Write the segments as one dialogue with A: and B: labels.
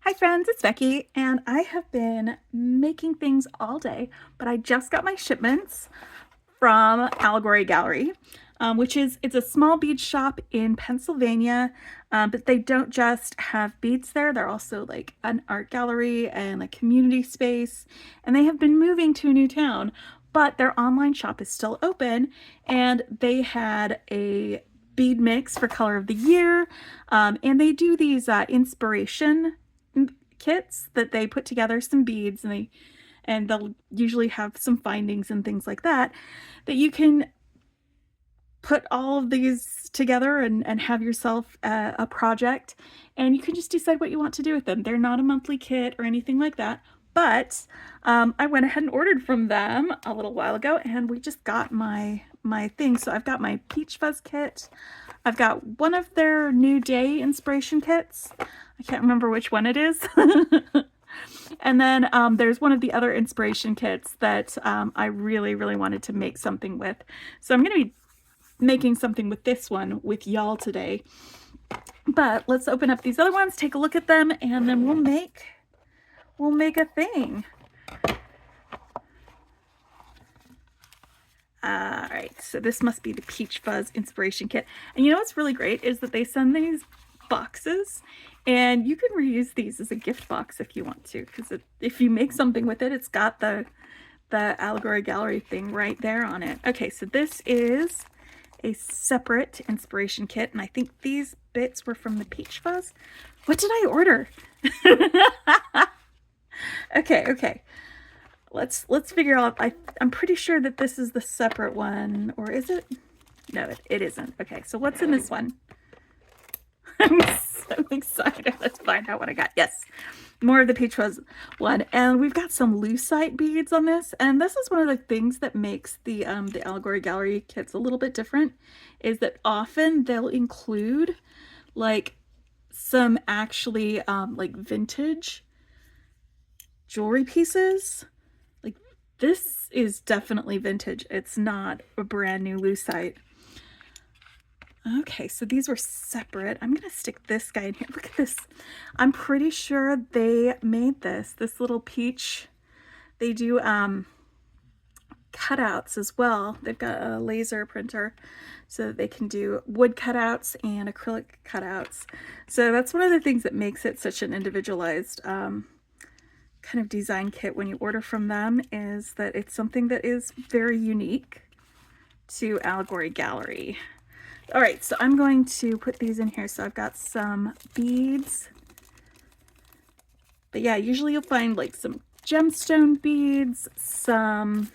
A: Hi friends, it's Becky, and I have been making things all day, but I just got my shipments from Allegory Gallery, it's a small bead shop in Pennsylvania, but they don't just have beads there, they're also like an art gallery and a community space, and they have been moving to a new town, but their online shop is still open, and they had a bead mix for color of the year, and they do these inspiration kits that they put together some beads, and they'll usually have some findings and things like that you can put all of these together and have yourself a project, and you can just decide what you want to do with them. They're not a monthly kit or anything like that, but I went ahead and ordered from them a little while ago, and we just got my thing. So I've got my Peach Fuzz kit. I've got one of their New Day inspiration kits. I can't remember which one it is. And then there's one of the other inspiration kits that I really, really wanted to make something with. So I'm going to be making something with this one with y'all today. But let's open up these other ones, take a look at them, and then we'll make a thing. All right, so this must be the Peach Fuzz inspiration kit. And you know what's really great is that they send these boxes, and you can reuse these as a gift box if you want to, because if you make something with it, it's got the Allegory Gallery thing right there on it. Okay, so this is a separate inspiration kit, and I think these bits were from the Peach Fuzz. What did I order? Okay. Let's figure out. I'm pretty sure that this is the separate one, or is it? No, it isn't. Okay, so what's in this one? I'm so excited. Let's find out what I got. Yes, more of the Peach Fuzz one, and we've got some lucite beads on this. And this is one of the things that makes the Allegory Gallery kits a little bit different, is that often they'll include like some actually like vintage jewelry pieces. Like this is definitely vintage. It's not a brand new lucite. Okay, so these were separate. I'm gonna stick this guy in here. Look at this. I'm pretty sure they made this little peach. They do cutouts as well. They've got a laser printer so that they can do wood cutouts and acrylic cutouts. So that's one of the things that makes it such an individualized kind of design kit when you order from them, is that it's something that is very unique to Allegory Gallery. All right, so I'm going to put these in here. So I've got some beads. But yeah, usually you'll find like some gemstone beads, some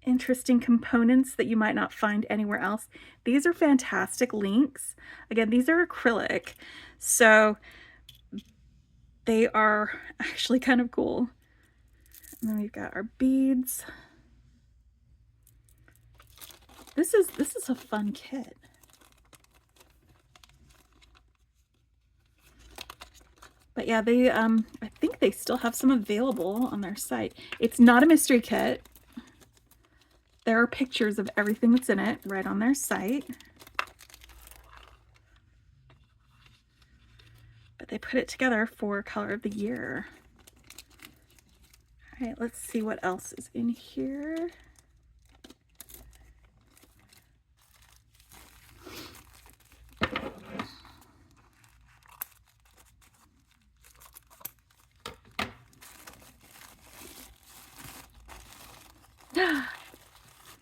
A: interesting components that you might not find anywhere else. These are fantastic links. Again, these are acrylic, so they are actually kind of cool. And then we've got our beads. This is a fun kit. But yeah, they I think they still have some available on their site. It's not a mystery kit. There are pictures of everything that's in it right on their site. But they put it together for color of the year. All right, let's see what else is in here.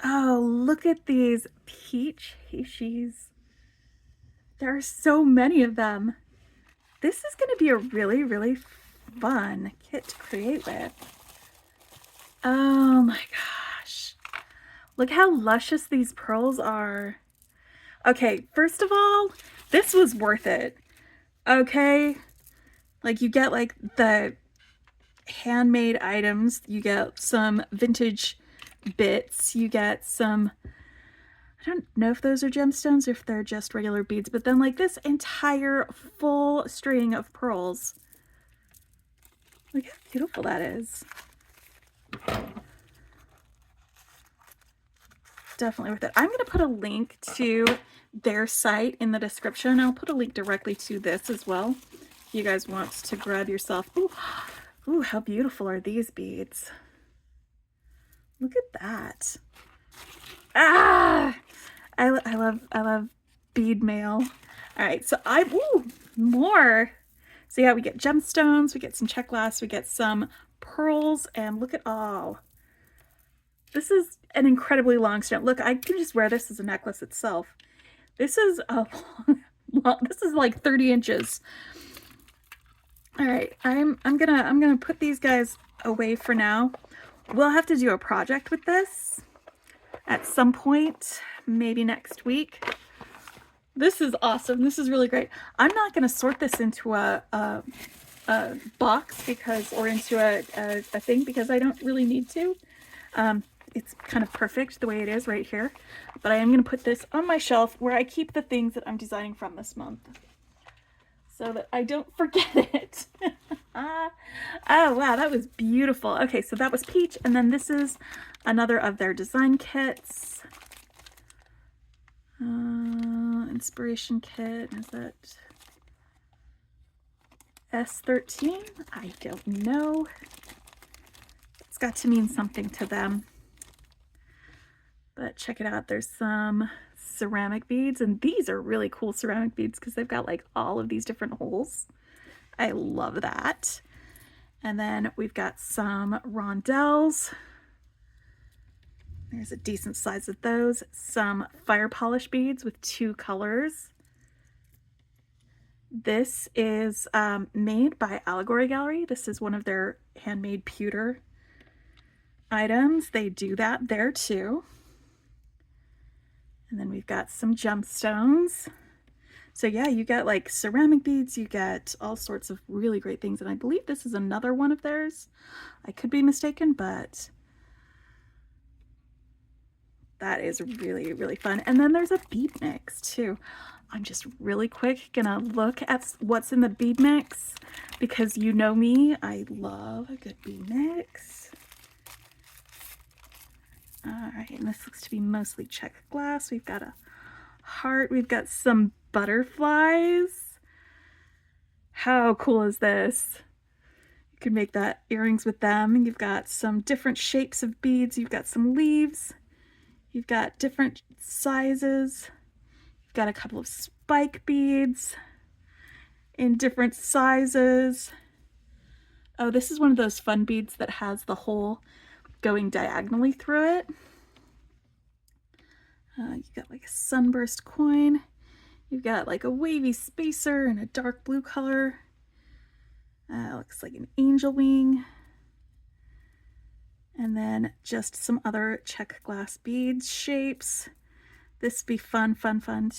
A: Oh, look at these peach Hishis. There are so many of them. This is going to be a really, really fun kit to create with. Oh my gosh. Look how luscious these pearls are. Okay, first of all, this was worth it. Okay? Like you get like the handmade items, you get some vintage bits, you get some, I don't know if those are gemstones or if they're just regular beads, but then like this entire full string of pearls. Look how beautiful that is. Definitely worth it. I'm going to put a link to their site in the description. I'll put a link directly to this as well if you guys want to grab yourself. Ooh, ooh, how beautiful are these beads? Look at that. Ah, I love bead mail. All right, so ooh, more. So yeah, we get gemstones, we get some check glass, we get some pearls, and look at all. This is an incredibly long stone. Look, I can just wear this as a necklace itself. This is this is like 30 inches. All right, I'm gonna put these guys away for now. We'll have to do a project with this at some point, maybe next week. This is awesome. This is really great. I'm not gonna sort this into a box because, or into a thing, because I don't really need to. It's kind of perfect the way it is right here, but I am going to put this on my shelf where I keep the things that I'm designing from this month so that I don't forget it. Oh wow, that was beautiful. Okay, so that was Peach, and then this is another of their design kits. Inspiration kit, is that S13? I don't know. It's got to mean something to them. But check it out, there's some ceramic beads, and these are really cool ceramic beads because they've got like all of these different holes. I love that. And then we've got some rondelles. There's a decent size of those. Some fire polish beads with 2 colors. This is made by Allegory Gallery. This is one of their handmade pewter items. They do that there too. And then we've got some gemstones. So yeah, you got like ceramic beads, you get all sorts of really great things. And I believe this is another one of theirs. I could be mistaken, but that is really, really fun. And then there's a bead mix too. I'm just really quick gonna look at what's in the bead mix because you know me, I love a good bead mix. All right, and this looks to be mostly check glass. We've got a heart. We've got some butterflies. How cool is this? You could make that earrings with them. You've got some different shapes of beads. You've got some leaves. You've got different sizes. You've got a couple of spike beads in different sizes. Oh, this is one of those fun beads that has the hole going diagonally through it. You've got like a sunburst coin. You've got like a wavy spacer in a dark blue color. Looks like an angel wing. And then just some other check glass beads shapes. This would be fun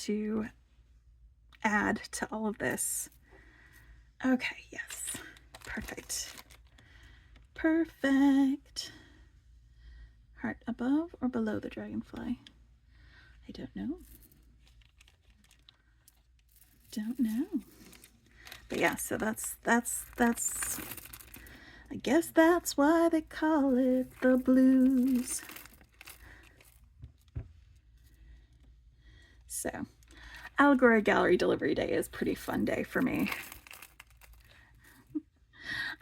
A: to add to all of this. Okay, yes, perfect. Perfect. Heart above or below the dragonfly? I don't know. Don't know. But yeah, so that's I guess that's why they call it the blues. So, Allegory Gallery delivery day is a pretty fun day for me.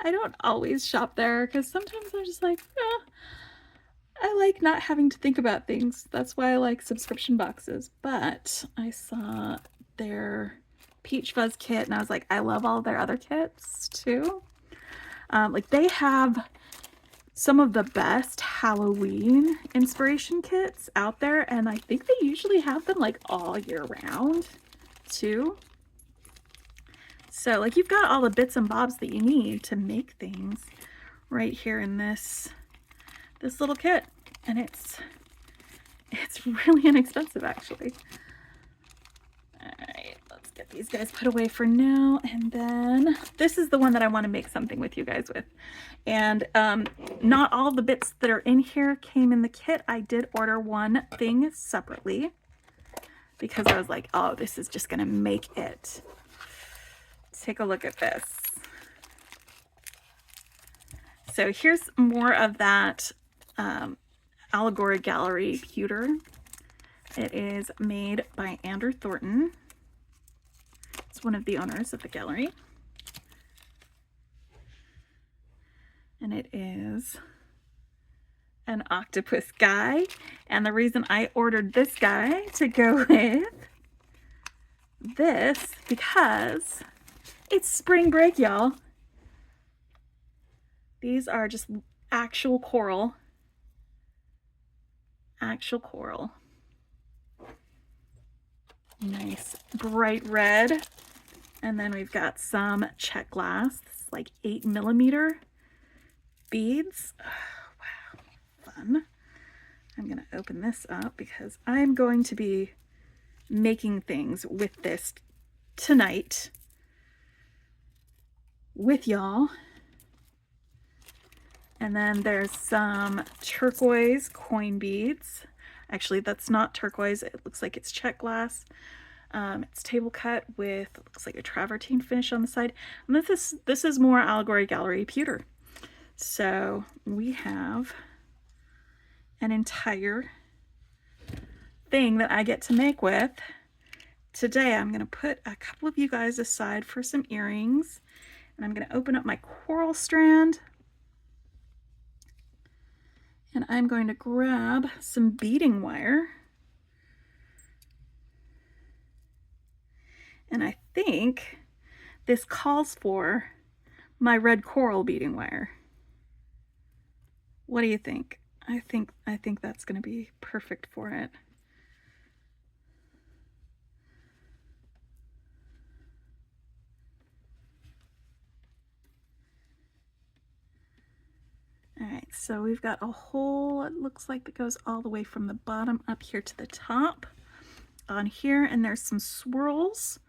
A: I don't always shop there because sometimes I'm just like, I like not having to think about things. That's why I like subscription boxes. But I saw their Peach Fuzz kit and I was like, I love all their other kits too. Like they have some of the best Halloween inspiration kits out there, and I think they usually have them like all year round too. So like you've got all the bits and bobs that you need to make things right here in this little kit, and it's really inexpensive actually. All right, let's get these guys put away for now, and then this is the one that I want to make something with you guys with. And not all the bits that are in here came in the kit. I did order one thing separately because I was like, oh, this is just gonna make it. Take a look at this. So here's more of that Allegory Gallery pewter. It is made by Andrew Thornton. It's one of the owners of the gallery. And it is an octopus guy. And the reason I ordered this guy to go with this, because it's spring break, y'all. These are just actual coral. Actual coral. Nice bright red. And then we've got some check glass. This is like 8mm beads. Oh, wow, fun. I'm going to open this up because I'm going to be making things with this tonight with y'all. And then there's some turquoise coin beads. Actually, that's not turquoise. It looks like it's check glass. It's table cut with, looks like a travertine finish on the side. And this is more Allegory Gallery pewter. So we have an entire thing that I get to make with. Today I'm going to put a couple of you guys aside for some earrings. And I'm going to open up my coral strand. And I'm going to grab some beading wire. And I think this calls for my red coral beading wire. What do you think? I think that's going to be perfect for it. All right, so we've got a hole, it looks like, that goes all the way from the bottom up here to the top on here, and there's some swirls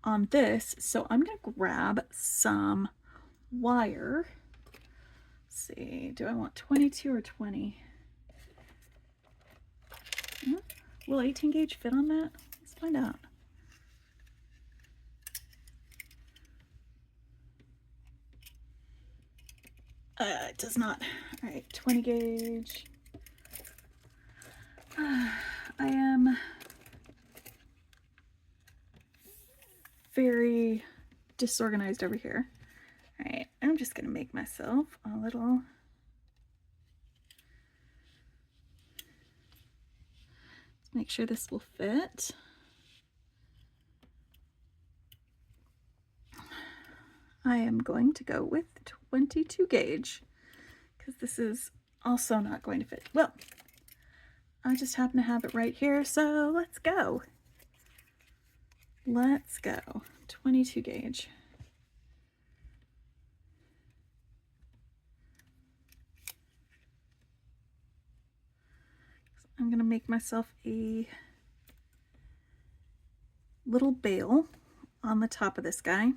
A: on this. So I'm going to grab some wire. Let's see, do I want 22 or 20? Will 18 gauge fit on that? Let's find out. It does not. All right, 20 gauge. I am very disorganized over here. All right, I'm just gonna make myself a little. Let's make sure this will fit. I am going to go with 22 gauge because this is also not going to fit. Well, I just happen to have it right here, so let's go. Let's go. 22 gauge. So I'm going to make myself a little bail on the top of this guy.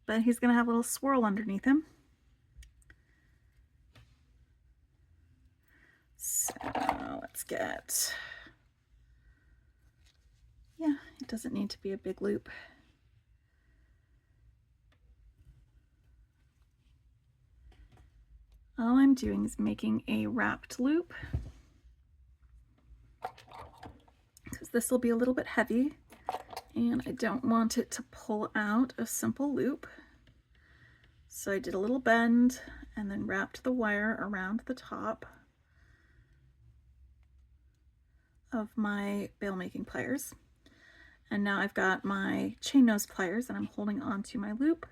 A: But he's going to have a little swirl underneath him. So let's get, yeah, it doesn't need to be a big loop. All I'm doing is making a wrapped loop because this will be a little bit heavy and I don't want it to pull out a simple loop. So I did a little bend and then wrapped the wire around the top of my bail making pliers. And now I've got my chain nose pliers and I'm holding on to my loop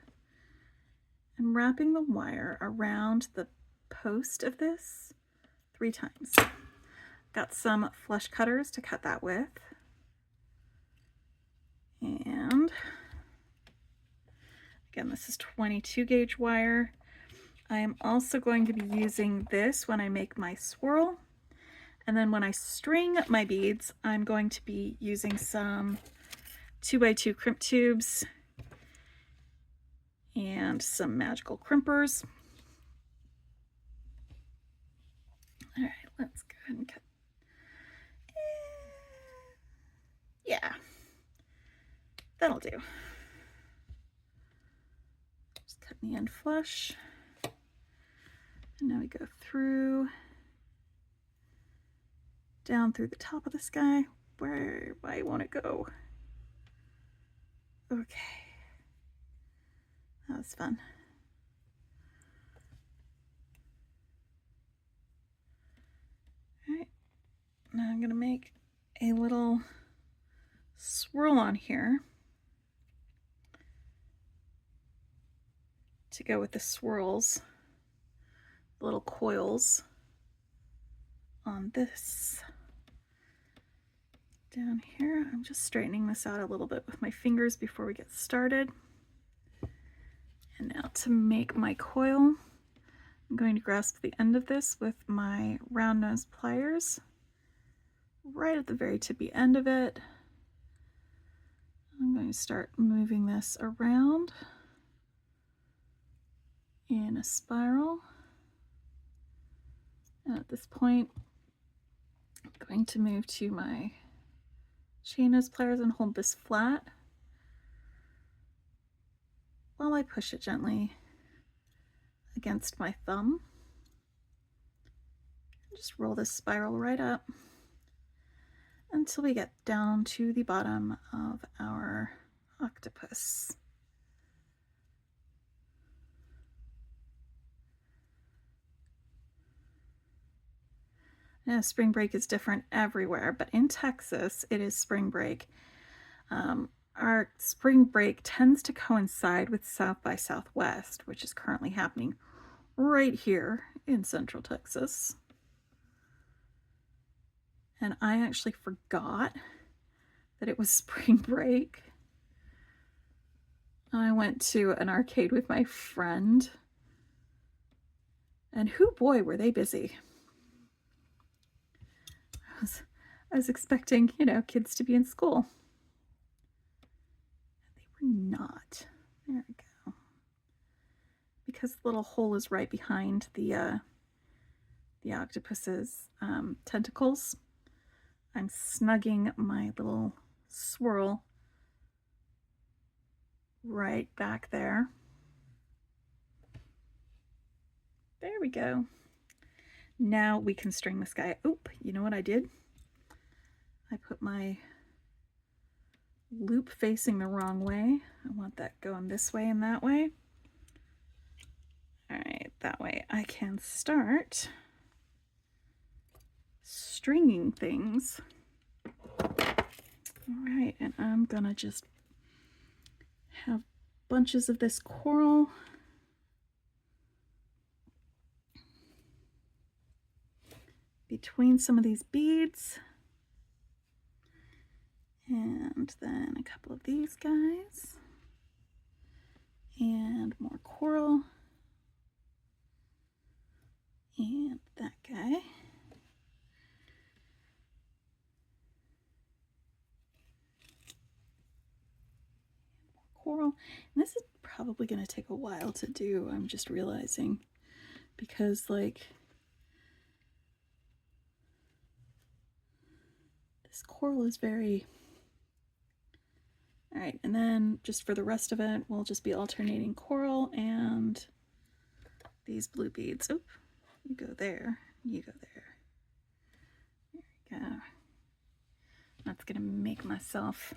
A: and wrapping the wire around the post of this 3 times. Got some flush cutters to cut that with. And again, this is 22 gauge wire. I am also going to be using this when I make my swirl. And then when I string my beads, I'm going to be using some 2x2 crimp tubes and some magical crimpers. All right, let's go ahead and cut. Yeah, that'll do. Just cut the end flush. And now we go through down through the top of this guy. Why won't it go? Okay. That was fun. All right. Now I'm going to make a little swirl on here to go with the swirls, the little coils on this. Down here, I'm just straightening this out a little bit with my fingers before we get started. And now to make my coil, I'm going to grasp the end of this with my round nose pliers right at the very tippy end of it. I'm going to start moving this around in a spiral. And at this point, I'm going to move to my chain nose pliers and hold this flat while I push it gently against my thumb. Just roll this spiral right up until we get down to the bottom of our octopus. Now, spring break is different everywhere, but in Texas, it is spring break. Our spring break tends to coincide with South by Southwest, which is currently happening right here in Central Texas. And I actually forgot that it was spring break. I went to an arcade with my friend, and hoo boy, were they busy. I was expecting, you know, kids to be in school. They were not. There we go. Because the little hole is right behind the octopus's tentacles, I'm snugging my little swirl right back there. There we go. Now we can string this guy. Oop, you know what I did? I put my loop facing the wrong way. I want that going this way and that way. All right, that way I can start stringing things. All right, and I'm gonna just have bunches of this coral. Between some of these beads. And then a couple of these guys. And more coral. And that guy. More coral. And this is probably going to take a while to do, I'm just realizing. Because, like, this coral is very... All right, and then just for the rest of it, we'll just be alternating coral and these blue beads. Oop, you go there, you go there. There we go. That's gonna make myself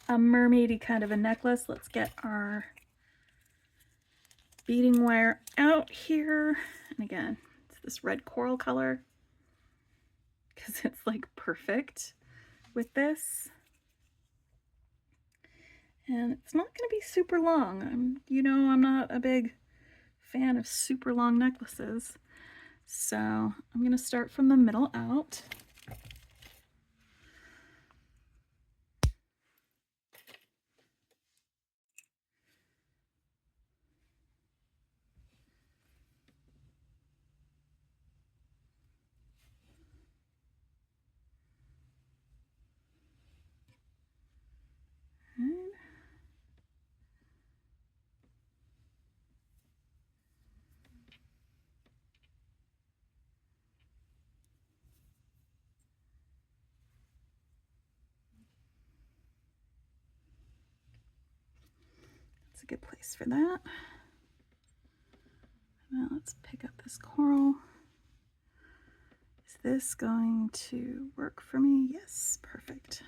A: a mermaidy kind of a necklace. Let's get our beading wire out here. And again, it's this red coral color because it's like perfect with this. And it's not going to be super long. You know, I'm not a big fan of super long necklaces. So I'm going to start from the middle out. A good place for that. Now let's pick up this coral. Is this going to work for me? Yes, perfect.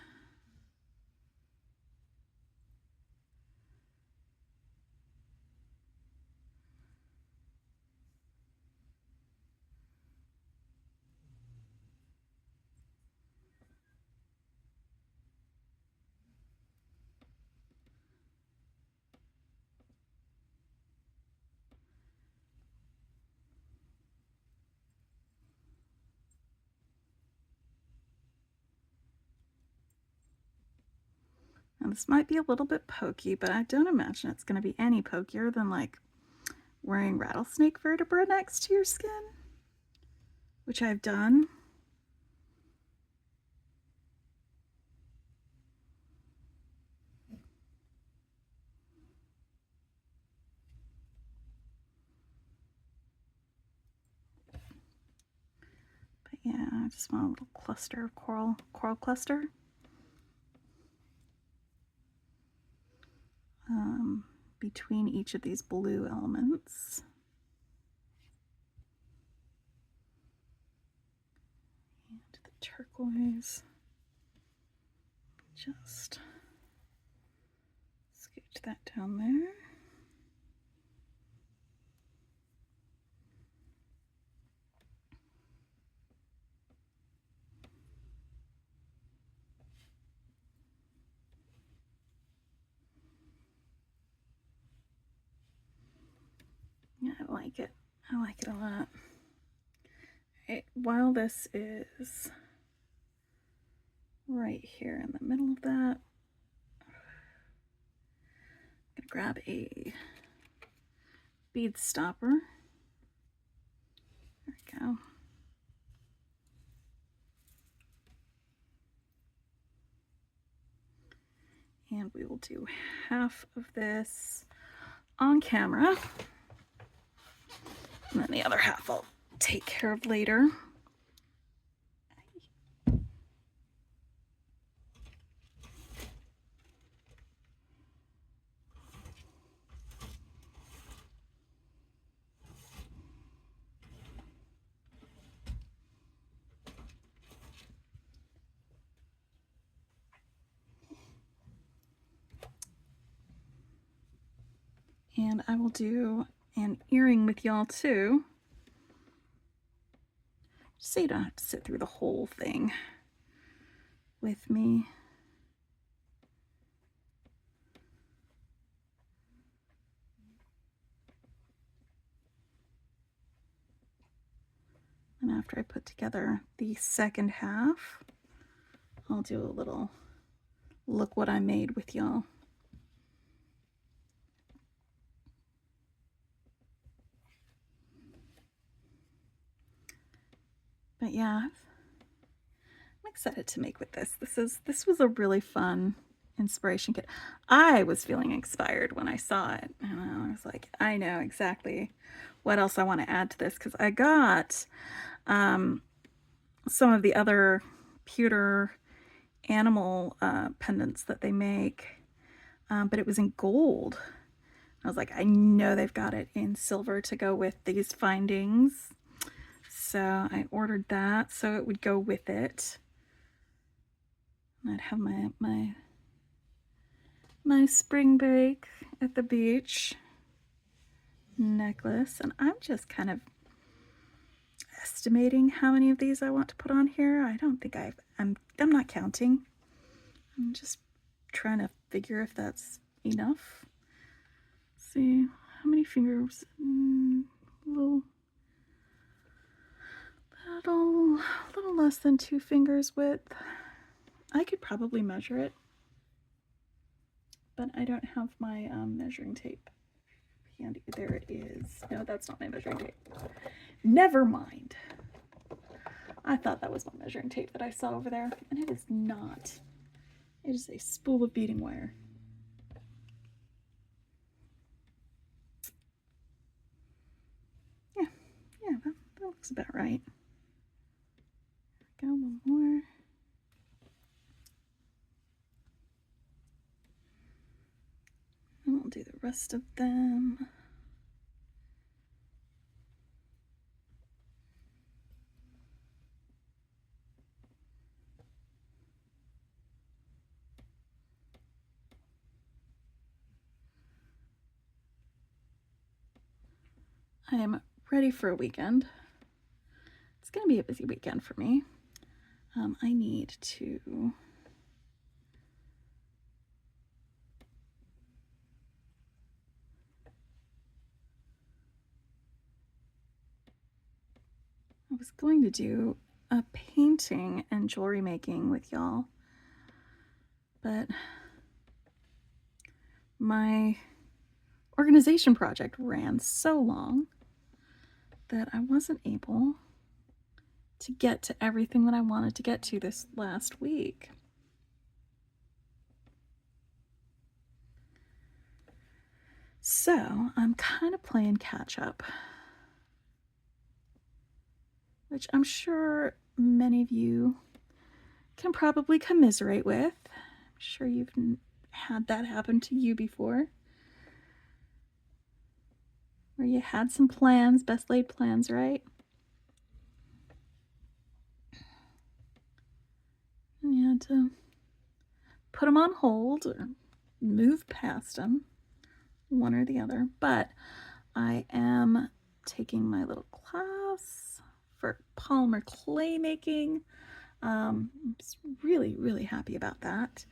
A: Now this might be a little bit pokey, but I don't imagine it's going to be any pokier than like wearing rattlesnake vertebra next to your skin, which I've done. But yeah, I just want a little cluster of coral cluster. Between each of these blue elements. And the turquoise. Just scooch that down there. Yeah, I like it. I like it a lot. Right, while this is right here in the middle of that, I'm gonna grab a bead stopper. There we go. And we will do half of this on camera. And then the other half I'll take care of later. And I will do an earring with y'all too, so you don't have to sit through the whole thing with me. And after I put together the second half, I'll do a little look what I made with y'all. But yeah, I'm excited to make with this. This was a really fun inspiration kit. I was feeling inspired when I saw it, and I was like, I know exactly what else I want to add to this, because I got some of the other pewter animal pendants that they make, but it was in gold. I was like, I know they've got it in silver to go with these findings. So I ordered that so it would go with it. And I'd have my spring break at the beach necklace. And I'm just kind of estimating how many of these I want to put on here. I don't think I'm not counting. I'm just trying to figure if that's enough. Let's see, how many fingers? Little less than 2 fingers width. I could probably measure it, but I don't have my measuring tape handy. There it is. No, that's not my measuring tape. Never mind. I thought that was my measuring tape that I saw over there, and it is not. It is a spool of beading wire. Yeah, that looks about right. Go one more. And we'll do the rest of them. I am ready for a weekend. It's going to be a busy weekend for me. I need to I was going to do a painting and jewelry making with y'all, but my organization project ran so long that I wasn't able to get to everything that I wanted to get to this last week. So I'm kind of playing catch up, which I'm sure many of you can probably commiserate with. I'm sure you've had that happen to you before, where you had some plans, best laid plans, right? And you had to put them on hold or move past them, one or the other. But I am taking my little class for polymer clay making. I'm really, really happy about that.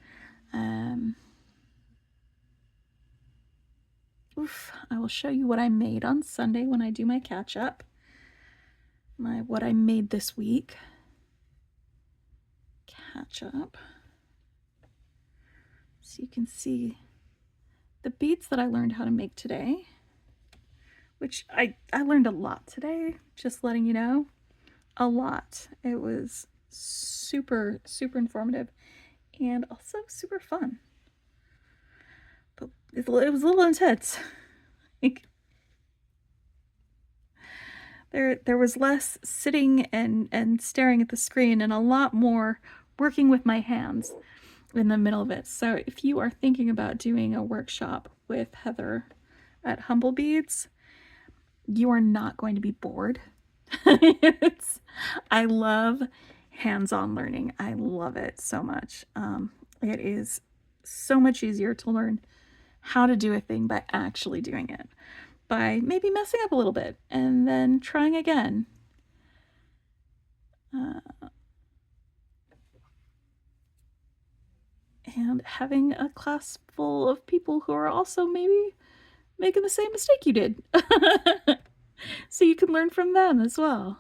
A: I will show you what I made on Sunday when I do my catch up. What I made this week. Catch up. So you can see the beads that I learned how to make today, which I learned a lot today, just letting you know. A lot. It was super, super informative and also super fun. But it was a little intense. Like, there was less sitting and staring at the screen and a lot more working with my hands in the middle of it. So if you are thinking about doing a workshop with Heather at Humble Beads, you are not going to be bored. I love hands-on learning. I love it so much. It is so much easier to learn how to do a thing by actually doing it, by maybe messing up a little bit and then trying again. And having a class full of people who are also maybe making the same mistake you did. So you can learn from them as well.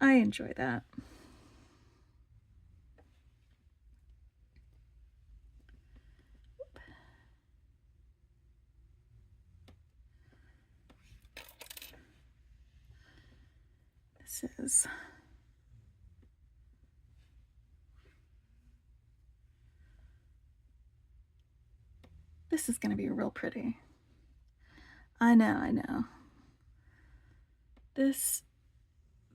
A: I enjoy that. This is going to be real pretty. I know.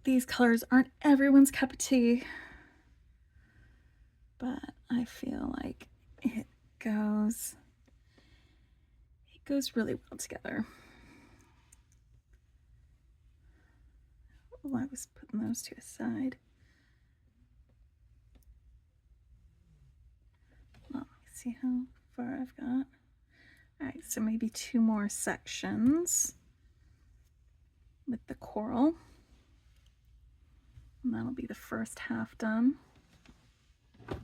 A: These colors aren't everyone's cup of tea, but I feel like it goes really well together. Oh, I was putting those two aside. Well, let me see how far I've got. All right, so maybe 2 more sections with the coral. And that'll be the first half done. Do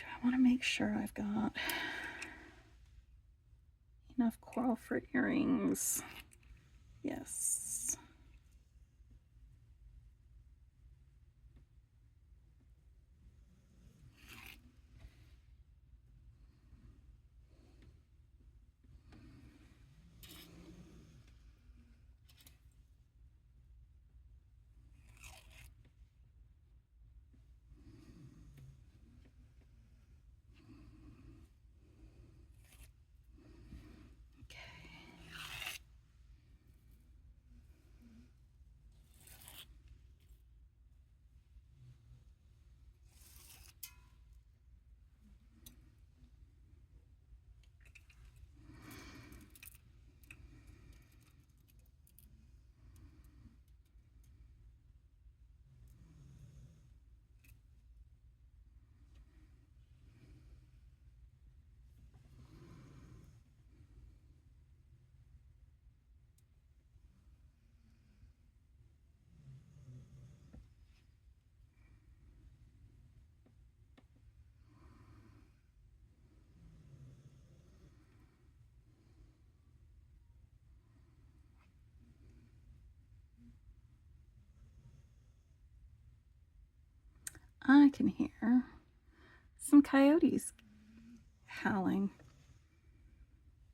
A: I want to make sure I've got enough coral for earrings? Yes. I can hear some coyotes howling.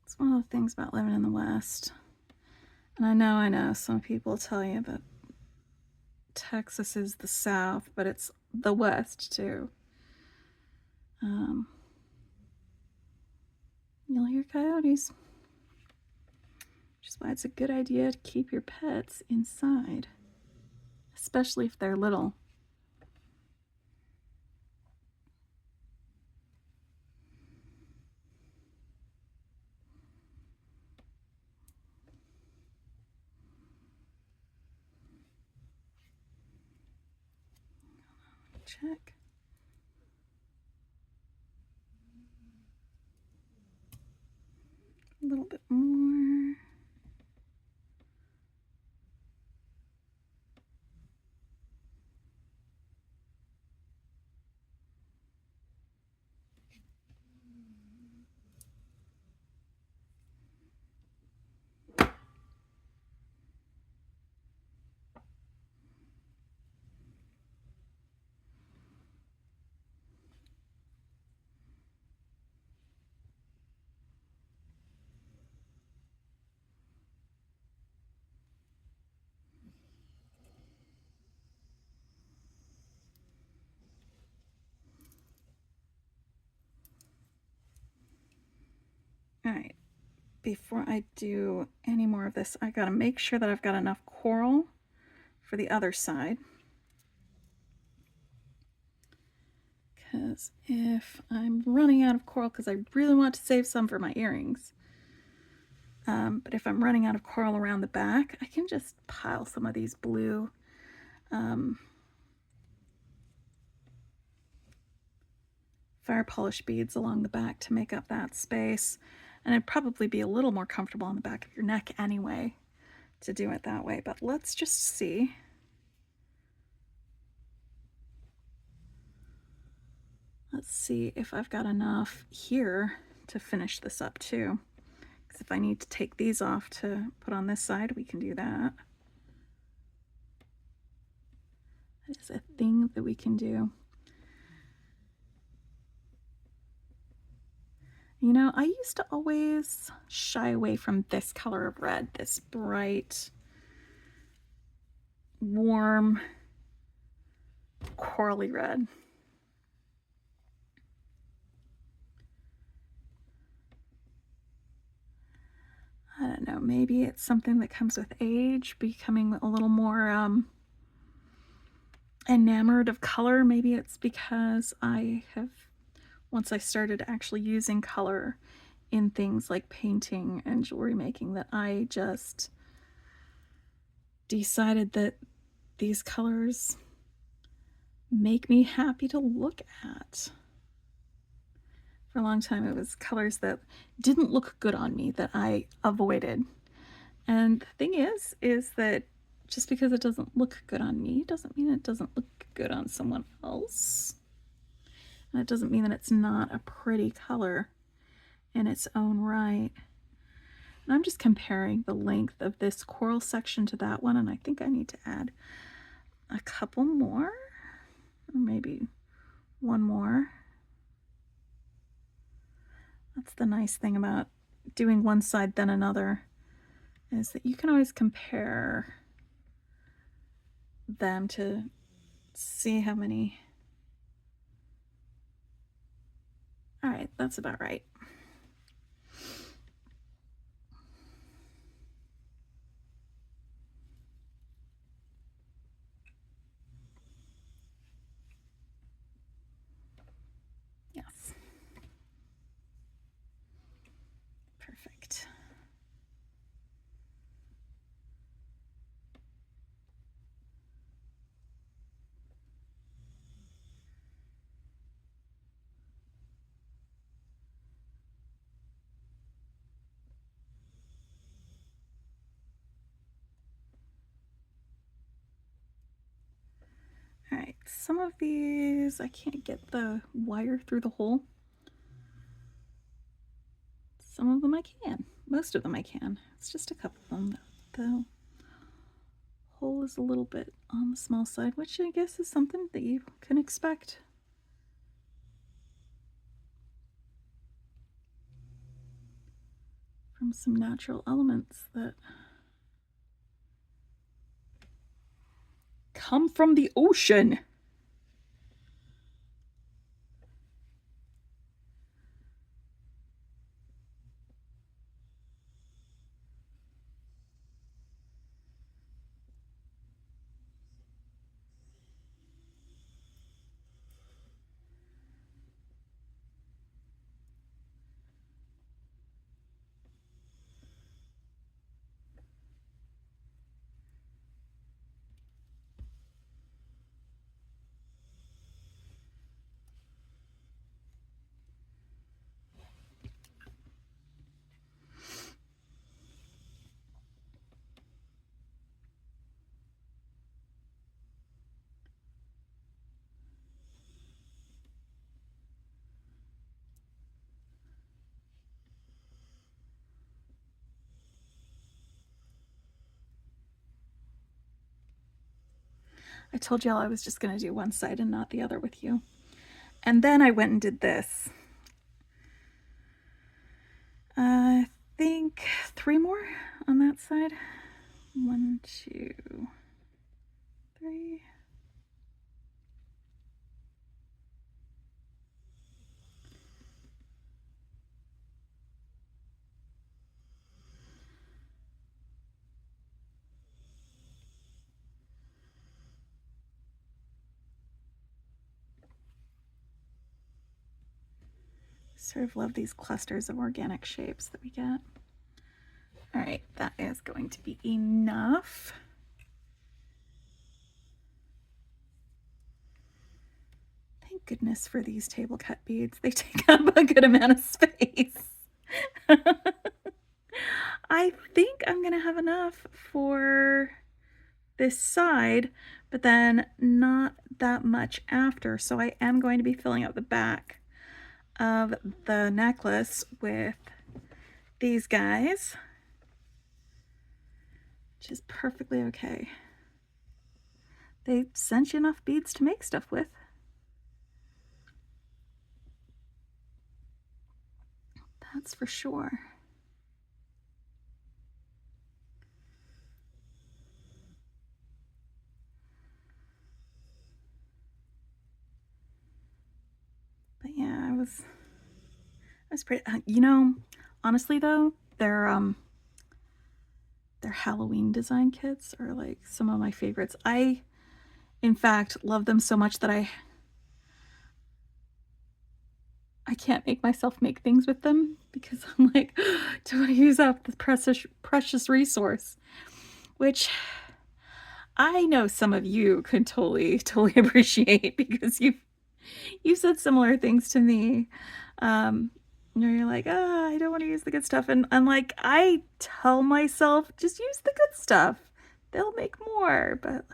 A: It's one of the things about living in the West. And I know, some people tell you that Texas is the South, but it's the West too. You'll hear coyotes, which is why it's a good idea to keep your pets inside, especially if they're little. Check. A little bit more. All right, before I do any more of this, I gotta make sure that I've got enough coral for the other side. Because if I'm running out of coral, because I really want to save some for my earrings, but if I'm running out of coral around the back, I can just pile some of these blue fire polish beads along the back to make up that space. And it'd probably be a little more comfortable on the back of your neck anyway to do it that way. But let's just see. Let's see if I've got enough here to finish this up too. Because if I need to take these off to put on this side, we can do that. That is a thing that we can do. You know, I used to always shy away from this color of red, this bright, warm, corally red. I don't know, maybe it's something that comes with age, becoming a little more enamored of color. Maybe it's because once I started actually using color in things like painting and jewelry making, that I just decided that these colors make me happy to look at. For a long time, it was colors that didn't look good on me that I avoided. And the thing is that just because it doesn't look good on me doesn't mean it doesn't look good on someone else. And it doesn't mean that it's not a pretty color in its own right. And I'm just comparing the length of this coral section to that one, and I think I need to add a couple more, or maybe one more. That's the nice thing about doing one side then another, is that you can always compare them to see how many. All right, that's about right. Yes. Perfect. All right, some of these, I can't get the wire through the hole. Some of them I can. Most of them I can. It's just a couple of them that the hole was a little bit on the small side, which I guess is something that you can expect. From some natural elements that come from the ocean. I told y'all I was just going to do one side and not the other with you. And then I went and did this. I think 3 more on that side. 1, 2, 3. Sort of love these clusters of organic shapes that we get. All right, that is going to be enough. Thank goodness for these table cut beads. They take up a good amount of space. I think I'm gonna have enough for this side, but then not that much after. So I am going to be filling out the back of the necklace with these guys, which is perfectly okay. They sent you enough beads to make stuff with. That's for sure. But yeah, I was pretty, you know, honestly though, their Halloween design kits are like some of my favorites. I, in fact, love them so much that I can't make myself make things with them because I'm like, do I use up the precious resource? Which I know some of you could totally appreciate because you said similar things to me. You're like, I don't want to use the good stuff. And I'm like, I tell myself, just use the good stuff. They'll make more, but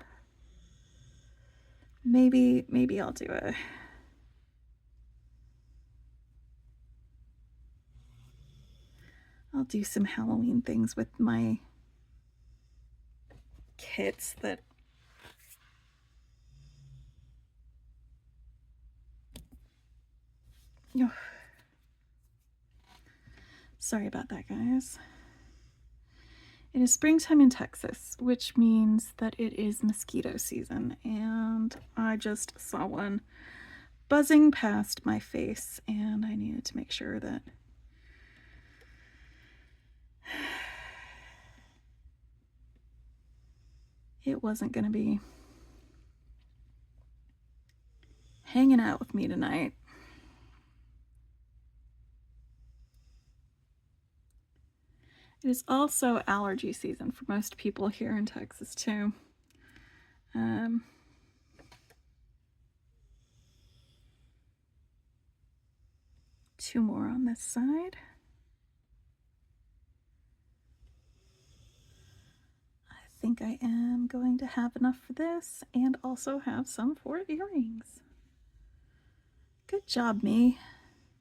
A: maybe I'll do it. I'll do some Halloween things with my kits that sorry about that, guys. It is springtime in Texas, which means that it is mosquito season, and I just saw one buzzing past my face, and I needed to make sure that it wasn't going to be hanging out with me tonight. It is also allergy season for most people here in Texas too. 2 more on this side. I think I am going to have enough for this and also have some for earrings. Good job, me.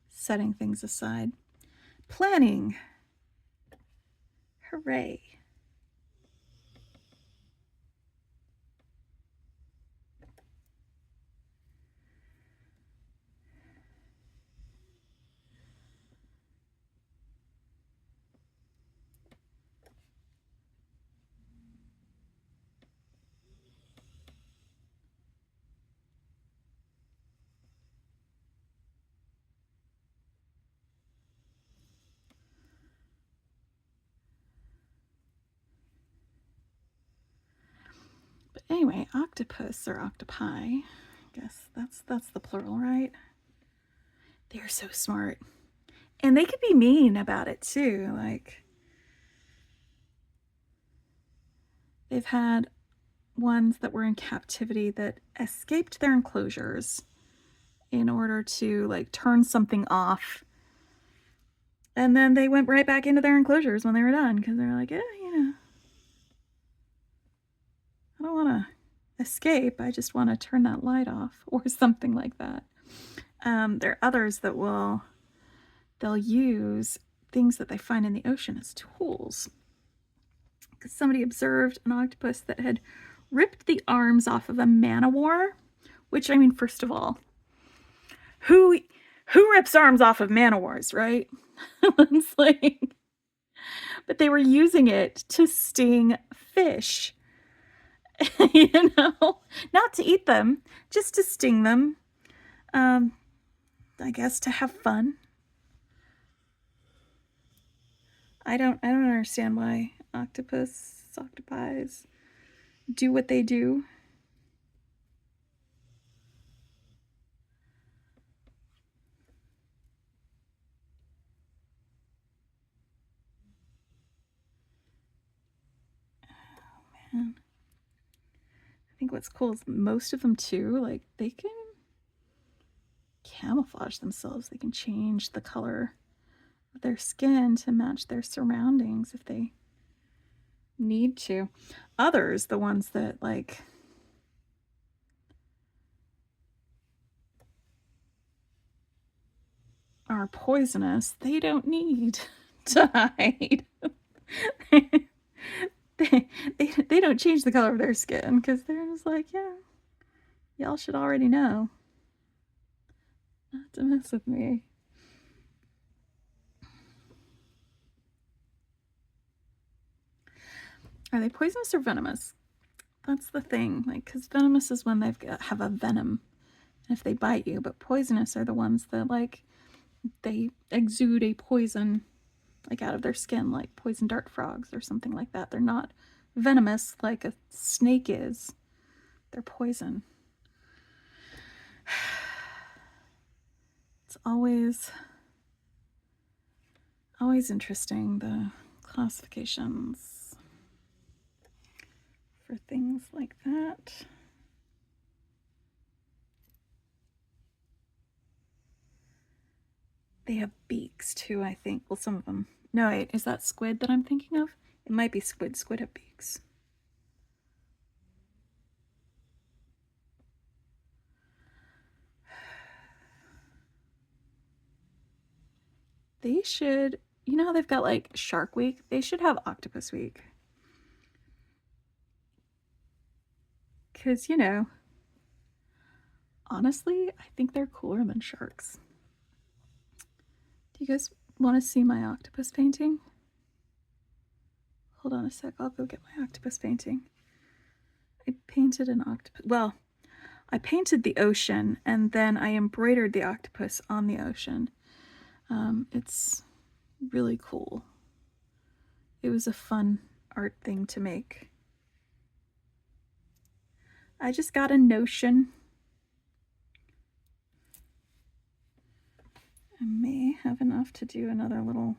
A: Setting things aside. Planning. Hooray. Anyway, octopus or octopi, I guess that's the plural, right? They're so smart. And they could be mean about it too. Like, they've had ones that were in captivity that escaped their enclosures in order to like turn something off. And then they went right back into their enclosures when they were done because they're like, I don't want to escape. I just want to turn that light off or something like that. There are others that they'll use things that they find in the ocean as tools. Because somebody observed an octopus that had ripped the arms off of a man-o-war, which, I mean, first of all, who rips arms off of man-o-wars, right? It's like, but they were using it to sting fish. Not to eat them, just to sting them. I guess to have fun. I don't understand why octopi do what they do. Oh man. I think what's cool is most of them too, like they can camouflage themselves. They can change the color of their skin to match their surroundings if they need to. Others, the ones that like are poisonous, they don't need to hide. they don't change the color of their skin because they're just like, yeah, y'all should already know not to mess with me. Are they poisonous or venomous? That's the thing, like, because venomous is when have a venom if they bite you, but poisonous are the ones that like they exude a poison like out of their skin, like poison dart frogs or something like that. They're not venomous like a snake is. They're poison. It's always interesting, the classifications for things like that. They have beaks too, I think. Well, some of them. No, wait, is that squid that I'm thinking of? It might be squid. Squid have beaks. They should, you know how they've got like Shark Week? They should have Octopus Week. Because, honestly, I think they're cooler than sharks. Do you guys want to see my octopus painting? Hold on a sec, I'll go get my octopus painting. I painted an octopus. Well, I painted the ocean and then I embroidered the octopus on the ocean. It's really cool. It was a fun art thing to make. I just got a notion. I may have enough to do another little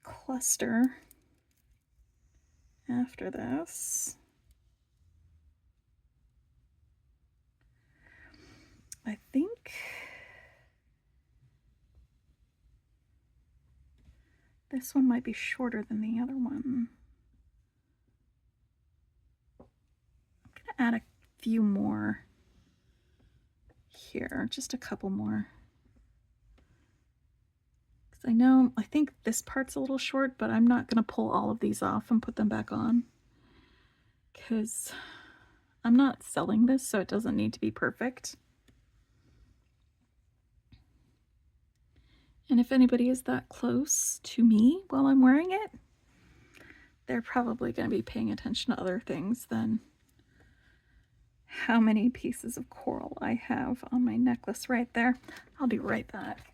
A: cluster after this. I think this one might be shorter than the other one. I'm gonna add a few more here, just a couple more. Because I think this part's a little short, but I'm not gonna pull all of these off and put them back on. Because I'm not selling this, so it doesn't need to be perfect. And if anybody is that close to me while I'm wearing it, they're probably going to be paying attention to other things than how many pieces of coral I have on my necklace right there. I'll be right back.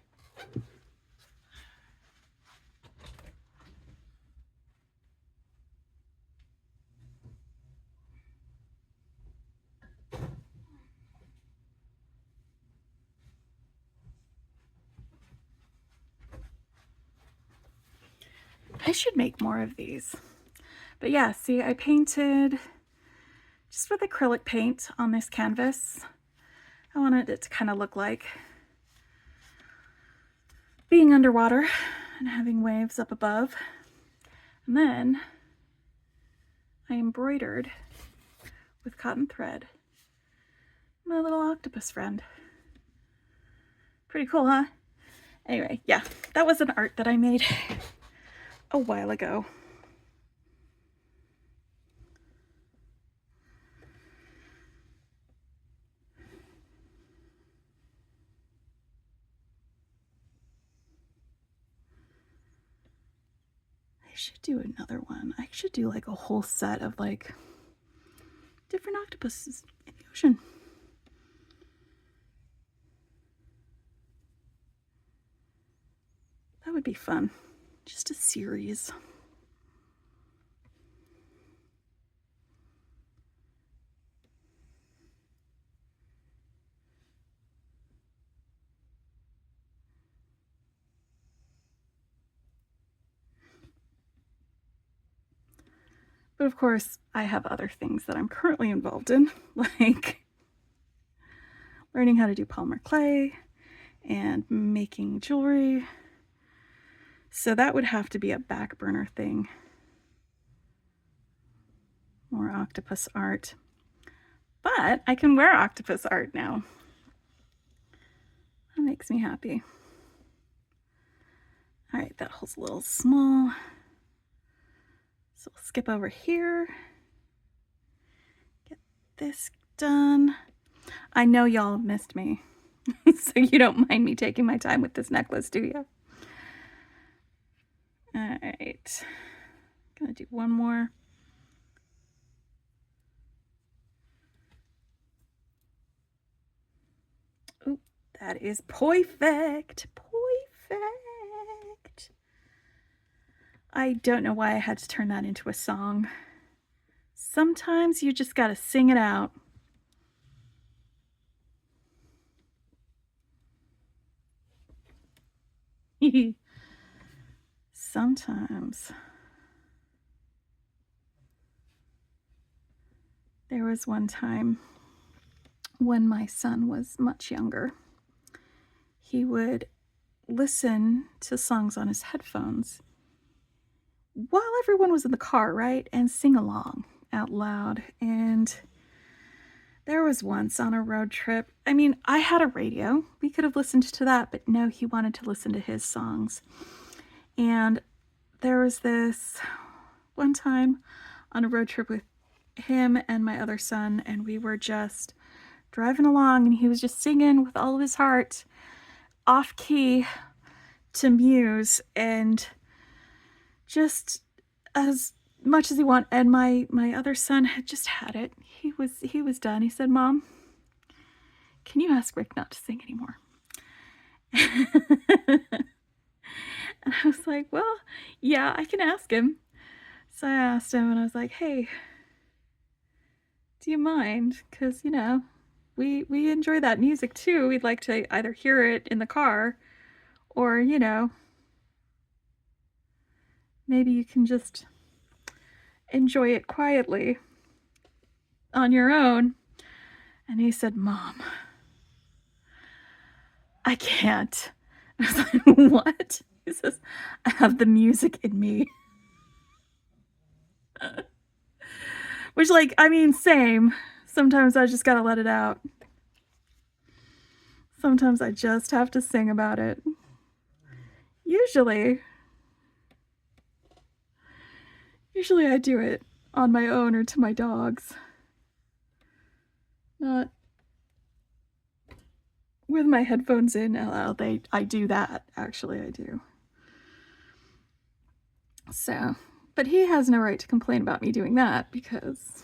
A: I should make more of these. But yeah, see, I painted just with acrylic paint on this canvas. I wanted it to kind of look like being underwater and having waves up above. And then I embroidered with cotton thread my little octopus friend. Pretty cool, huh? Anyway, yeah, that was an art that I made a while ago. I should do another one. I should do like a whole set of like different octopuses in the ocean. That would be fun. Just a series. But of course, I have other things that I'm currently involved in, like learning how to do polymer clay and making jewelry. So that would have to be a back burner thing. More octopus art. But I can wear octopus art now. That makes me happy. All right, that hole's a little small. So we'll skip over here. Get this done. I know y'all have missed me, so you don't mind me taking my time with this necklace, do you? All right, gonna do one more. Ooh, that is perfect. Perfect. I don't know why I had to turn that into a song. Sometimes you just gotta sing it out. Sometimes. There was one time when my son was much younger. He would listen to songs on his headphones while everyone was in the car, right? And sing along out loud. And there was once on a road trip, I mean, I had a radio. We could have listened to that, but no, he wanted to listen to his songs. And there was this one time on a road trip with him and my other son, and we were just driving along, and he was just singing with all of his heart, off key to Muse, and just as much as he wanted. And my other son had just had it. He was done. He said, "Mom, can you ask Rick not to sing anymore?" And I was like, "Well, yeah, I can ask him." So I asked him, and I was like, "Hey, do you mind? Because, you know, we enjoy that music too. We'd like to either hear it in the car or, you know, maybe you can just enjoy it quietly on your own." And he said, "Mom, I can't." I was like, "What?" He says, "I have the music in me." Which, like, I mean, same. Sometimes I just gotta let it out. Sometimes I just have to sing about it. Usually I do it on my own or to my dogs. Not with my headphones in. I do that, actually, I do. So, but he has no right to complain about me doing that because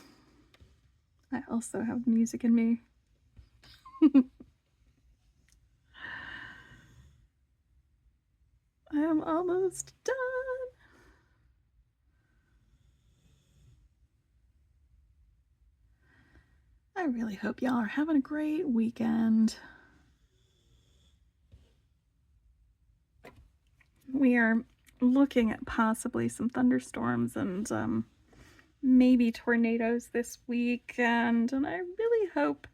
A: I also have music in me. I am almost done. I really hope y'all are having a great weekend. We are looking at possibly some thunderstorms and maybe tornadoes this weekend, and I really hope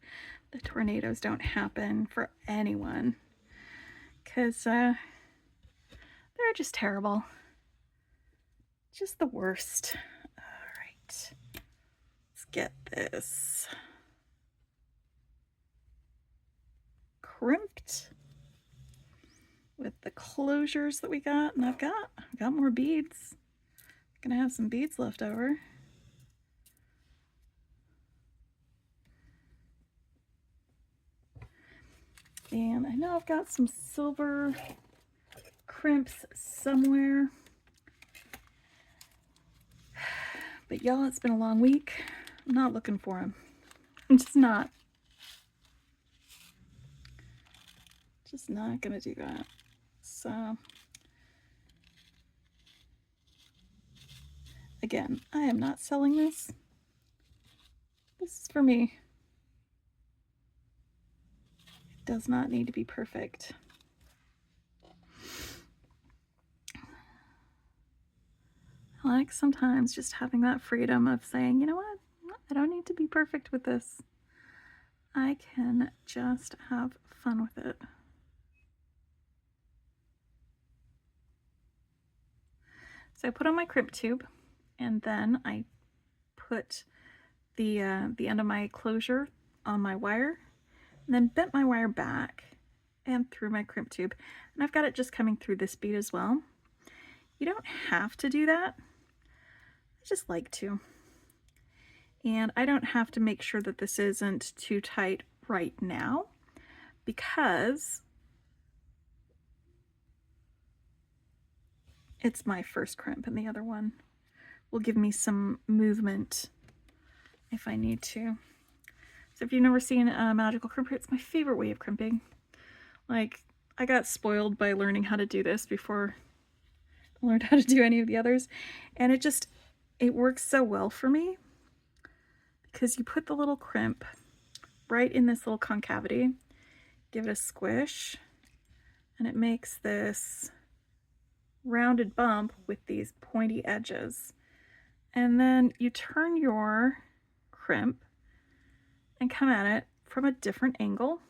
A: the tornadoes don't happen for anyone, because they're just terrible. Just the worst. All right, let's get this crimped with the closures that we got, and I've got more beads. I'm gonna have some beads left over. And I know I've got some silver crimps somewhere. But y'all, it's been a long week. I'm not looking for them. I'm just not. Just not gonna do that. So, again, I am not selling this. This is for me. It does not need to be perfect. I like sometimes just having that freedom of saying, you know what? I don't need to be perfect with this. I can just have fun with it. So I put on my crimp tube, and then I put the end of my closure on my wire, and then bent my wire back and through my crimp tube. And I've got it just coming through this bead as well. You don't have to do that. I just like to. And I don't have to make sure that this isn't too tight right now, because it's my first crimp, and the other one will give me some movement if I need to. So if you've never seen a magical crimper, it's my favorite way of crimping. Like, I got spoiled by learning how to do this before I learned how to do any of the others, and it works so well for me, because you put the little crimp right in this little concavity, give it a squish, and it makes this rounded bump with these pointy edges. And then you turn your crimp and come at it from a different angle,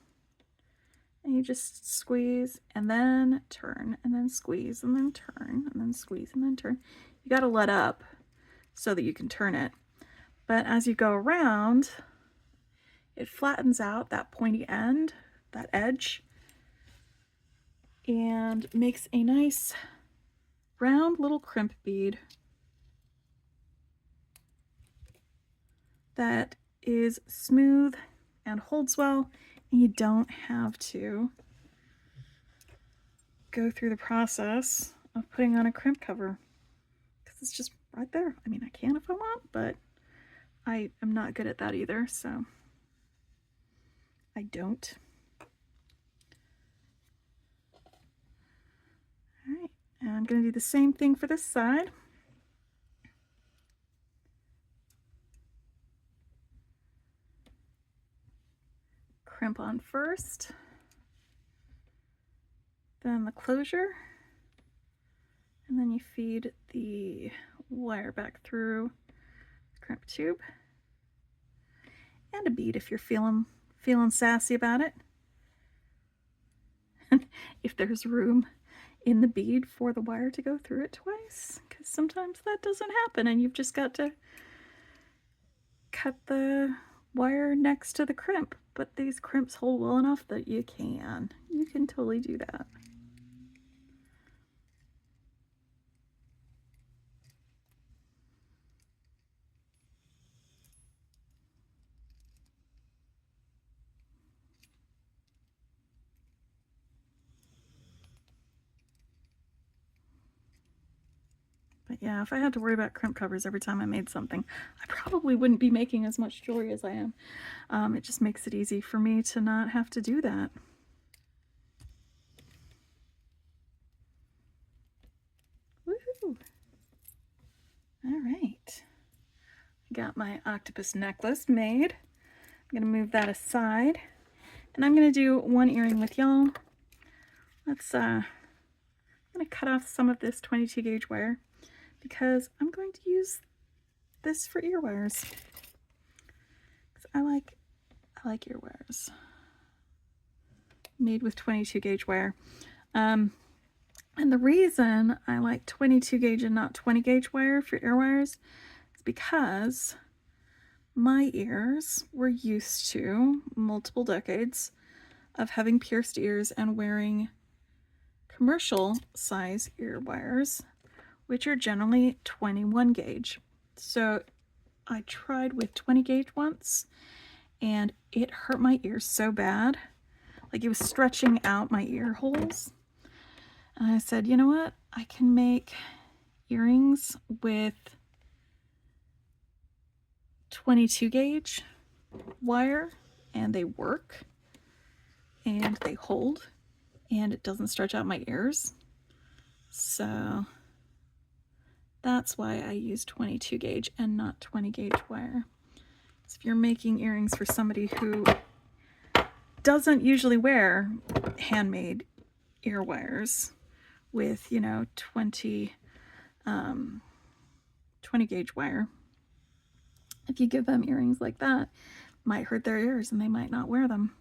A: and you just squeeze and then turn and then squeeze and then turn and then squeeze and then turn. You got to let up so that you can turn it, but as you go around, it flattens out that pointy end, that edge, and makes a nice round little crimp bead that is smooth and holds well, and you don't have to go through the process of putting on a crimp cover, because it's just right there. I mean, I can if I want, but I am not good at that either, so I don't. All right, and I'm going to do the same thing for this side. Crimp on first, then the closure, and then you feed the wire back through the crimp tube, and a bead if you're feeling sassy about it. If there's room in the bead for the wire to go through it twice, because sometimes that doesn't happen and you've just got to cut the wire next to the crimp. But these crimps hold well enough that you can totally do that. But yeah, if I had to worry about crimp covers every time I made something, I probably wouldn't be making as much jewelry as I am. It just makes it easy for me to not have to do that. Woohoo! All right, I got my octopus necklace made. I'm gonna move that aside, and I'm gonna do one earring with y'all. I'm gonna going to cut off some of this 22 gauge wire because I'm going to use this for ear wires. I like ear wires made with 22 gauge wire. And the reason I like 22 gauge and not 20 gauge wire for ear wires is because my ears were used to multiple decades of having pierced ears and wearing commercial size ear wires, which are generally 21 gauge. So I tried with 20 gauge once and it hurt my ears so bad. Like it was stretching out my ear holes. And I said, you know what? I can make earrings with 22 gauge wire and they work and they hold and it doesn't stretch out my ears. So that's why I use 22 gauge and not 20 gauge wire. So if you're making earrings for somebody who doesn't usually wear handmade ear wires with, you know, 20 gauge wire, if you give them earrings like that, it might hurt their ears and they might not wear them.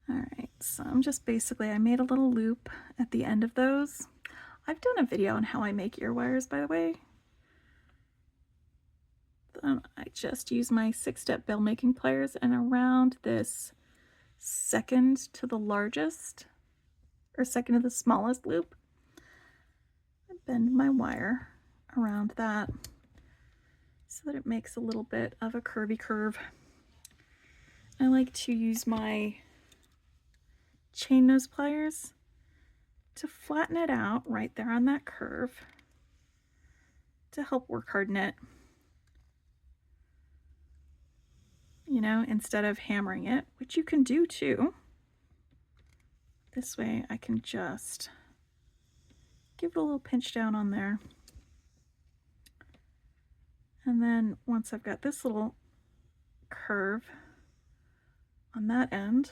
A: All right, so I'm just basically, I made a little loop at the end of those. I've done a video on how I make ear wires, by the way. I just use my 6-step bill making pliers, and around this second to the largest, or second to the smallest loop, I bend my wire around that so that it makes a little bit of a curvy curve. I like to use my chain nose pliers to flatten it out right there on that curve to help work harden it, you know, instead of hammering it, which you can do too. This way I can just give it a little pinch down on there. And then once I've got this little curve on that end,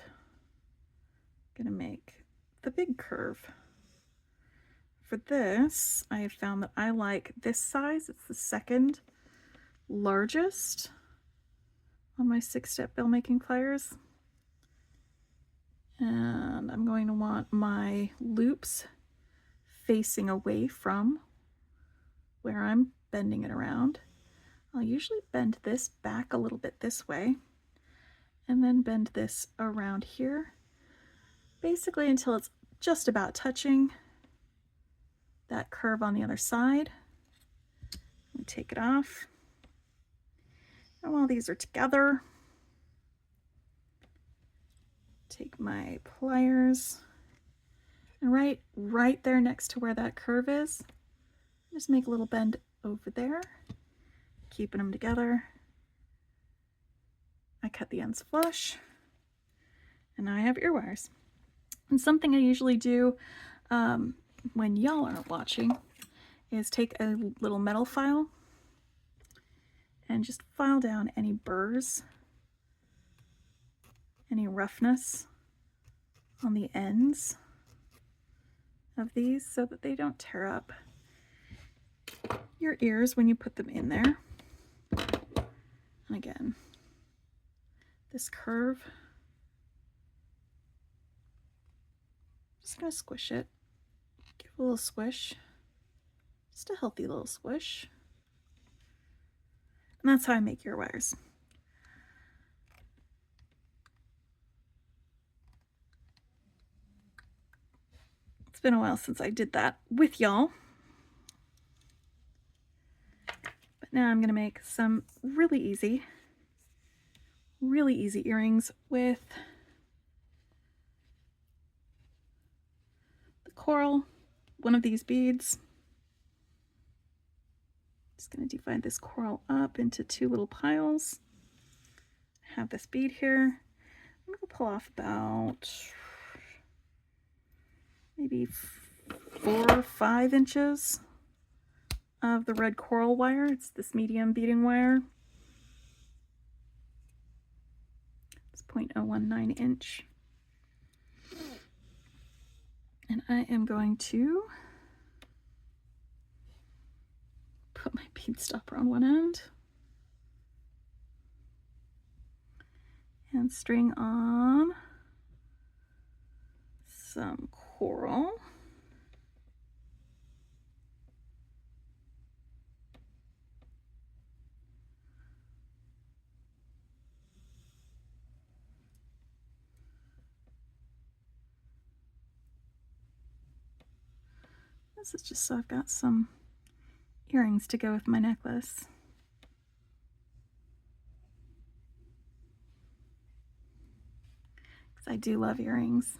A: I'm gonna make the big curve. For this, I have found that I like this size. It's the second largest on my 6-step bill making pliers. And I'm going to want my loops facing away from where I'm bending it around. I'll usually bend this back a little bit this way and then bend this around here, basically until it's just about touching that curve on the other side. Let me take it off. And while these are together, take my pliers and right there next to where that curve is, just make a little bend over there, keeping them together. I cut the ends flush, and now I have ear wires. And something I usually do when y'all aren't watching is take a little metal file and just file down any burrs, any roughness on the ends of these so that they don't tear up your ears when you put them in there. And again, this curve, just gonna squish it, give it a little squish, just a healthy little squish. And that's how I make ear wires. It's been a while since I did that with y'all. But now I'm gonna make some really easy earrings with the coral, one of these beads. Just going to divide this coral up into 2 little piles. I have this bead here. I'm going to pull off about maybe 4 or 5 inches of the red coral wire. It's this medium beading wire. It's 0.019 inch. And I am going to put my bead stopper on one end and string on some coral. This is just so I've got some earrings to go with my necklace. Because I do love earrings.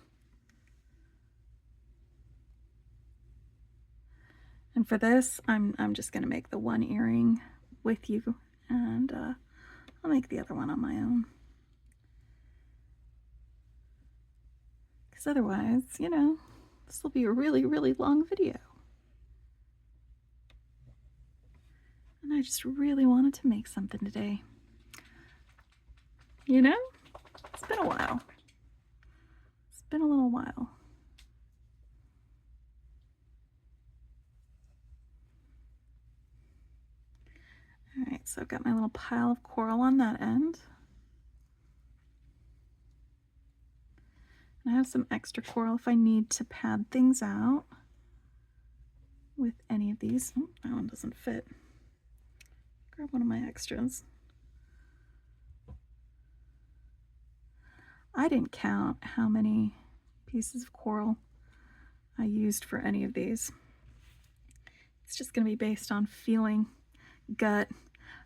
A: And for this, I'm just going to make the one earring with you, and I'll make the other one on my own. Because otherwise, you know, this will be a really, really long video. And I just really wanted to make something today. You know, it's been a while. It's been a little while. All right, so I've got my little pile of coral on that end. And I have some extra coral if I need to pad things out with any of these. Oh, that one doesn't fit. Grab one of my extras. I didn't count how many pieces of coral I used for any of these. It's just going to be based on feeling, gut.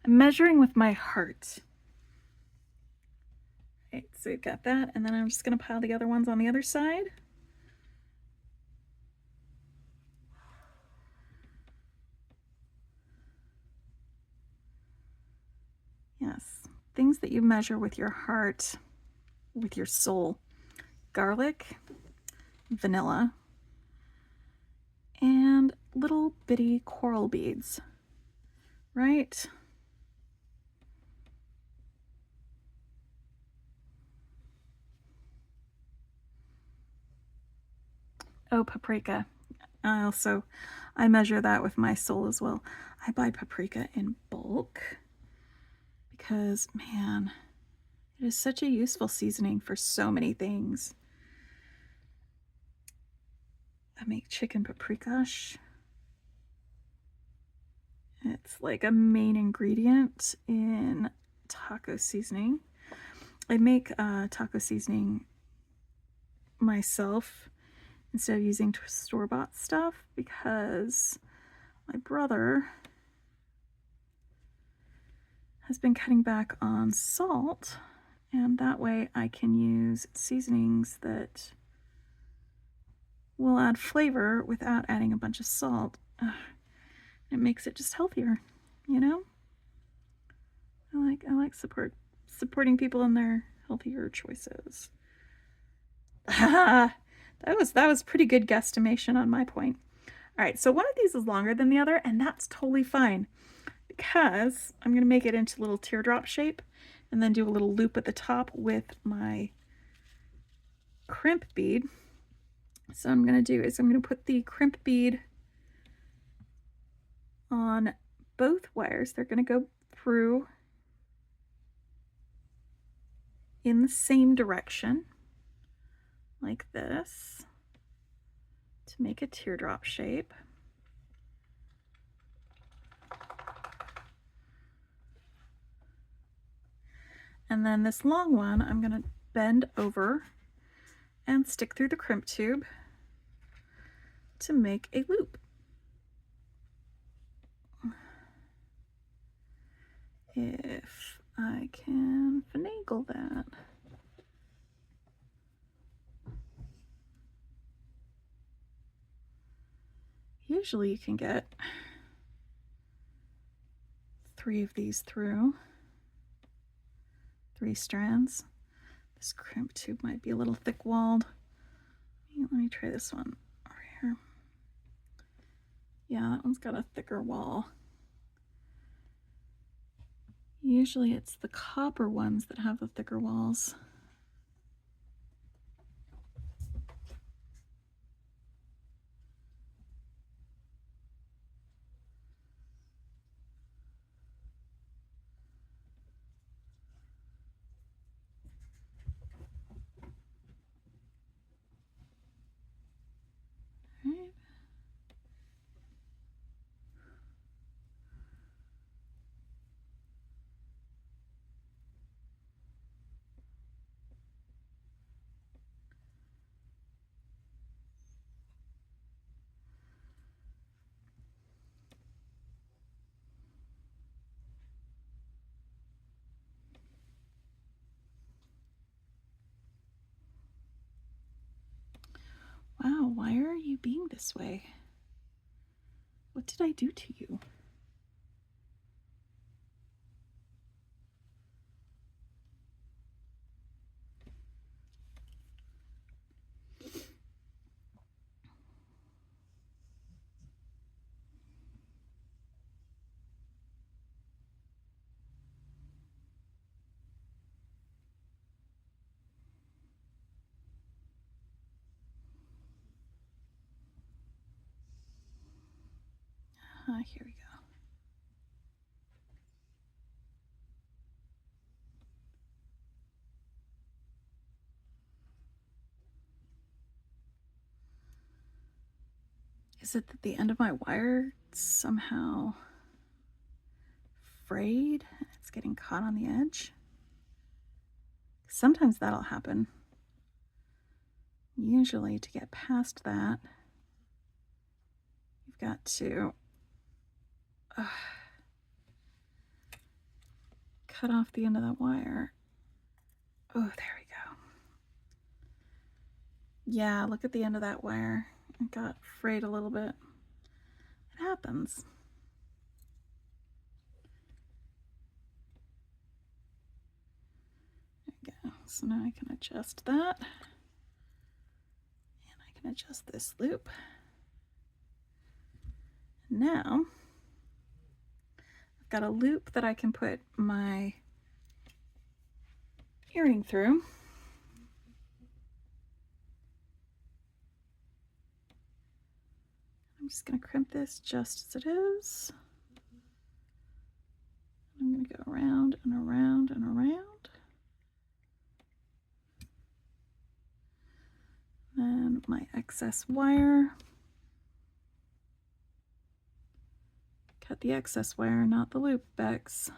A: I'm measuring with my heart. Okay, so we've got that, and then I'm just going to pile the other ones on the other side. Yes, things that you measure with your heart, with your soul. Garlic, vanilla, and little bitty coral beads, right? Oh, paprika. I measure that with my soul as well. I buy paprika in bulk because, man, it is such a useful seasoning for so many things. I make chicken paprikash. It's like a main ingredient in taco seasoning. I make taco seasoning myself instead of using store-bought stuff because my brother has been cutting back on salt, and that way I can use seasonings that will add flavor without adding a bunch of salt. It makes it just healthier, you know? I like supporting people in their healthier choices. That was pretty good guesstimation on my point. All right, so one of these is longer than the other, and that's totally fine because I'm going to make it into a little teardrop shape and then do a little loop at the top with my crimp bead. So what I'm going to do is I'm going to put the crimp bead on both wires. They're going to go through in the same direction like this to make a teardrop shape. And then this long one I'm going to bend over and stick through the crimp tube to make a loop. If I can finagle that. Usually you can get 3 of these through, 3 strands. This crimp tube might be a little thick-walled. Let me try this one over here. Yeah, that one's got a thicker wall. Usually it's the copper ones that have the thicker walls. being this way? What did I do to you? Here we go. Is it that the end of my wire somehow frayed? It's getting caught on the edge? Sometimes that'll happen. Usually to get past that, you've got to cut off the end of that wire. Oh, there we go. Yeah, look at the end of that wire. It got frayed a little bit. It happens. There we go. So now I can adjust that. And I can adjust this loop. Now, I've got a loop that I can put my earring through. I'm just going to crimp this just as it is. I'm going to go around and around and around. Then my excess wire. Cut the excess wire, not the loop backs.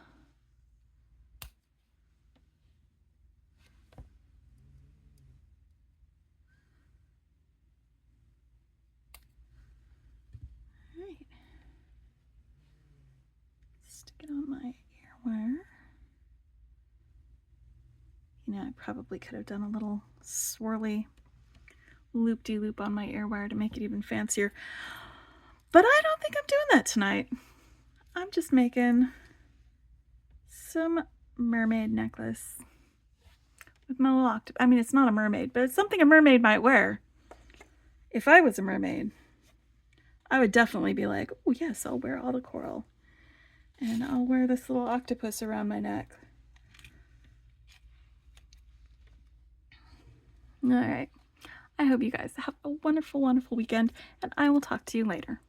A: All right. Stick it on my ear wire. You know, I probably could have done a little swirly loop-de-loop on my ear wire to make it even fancier. But I don't think I'm doing that tonight. I'm just making some mermaid necklace with my little octopus. I mean, it's not a mermaid, but it's something a mermaid might wear. If I was a mermaid, I would definitely be like, oh yes, I'll wear all the coral. And I'll wear this little octopus around my neck. All right. I hope you guys have a wonderful, wonderful weekend, and I will talk to you later.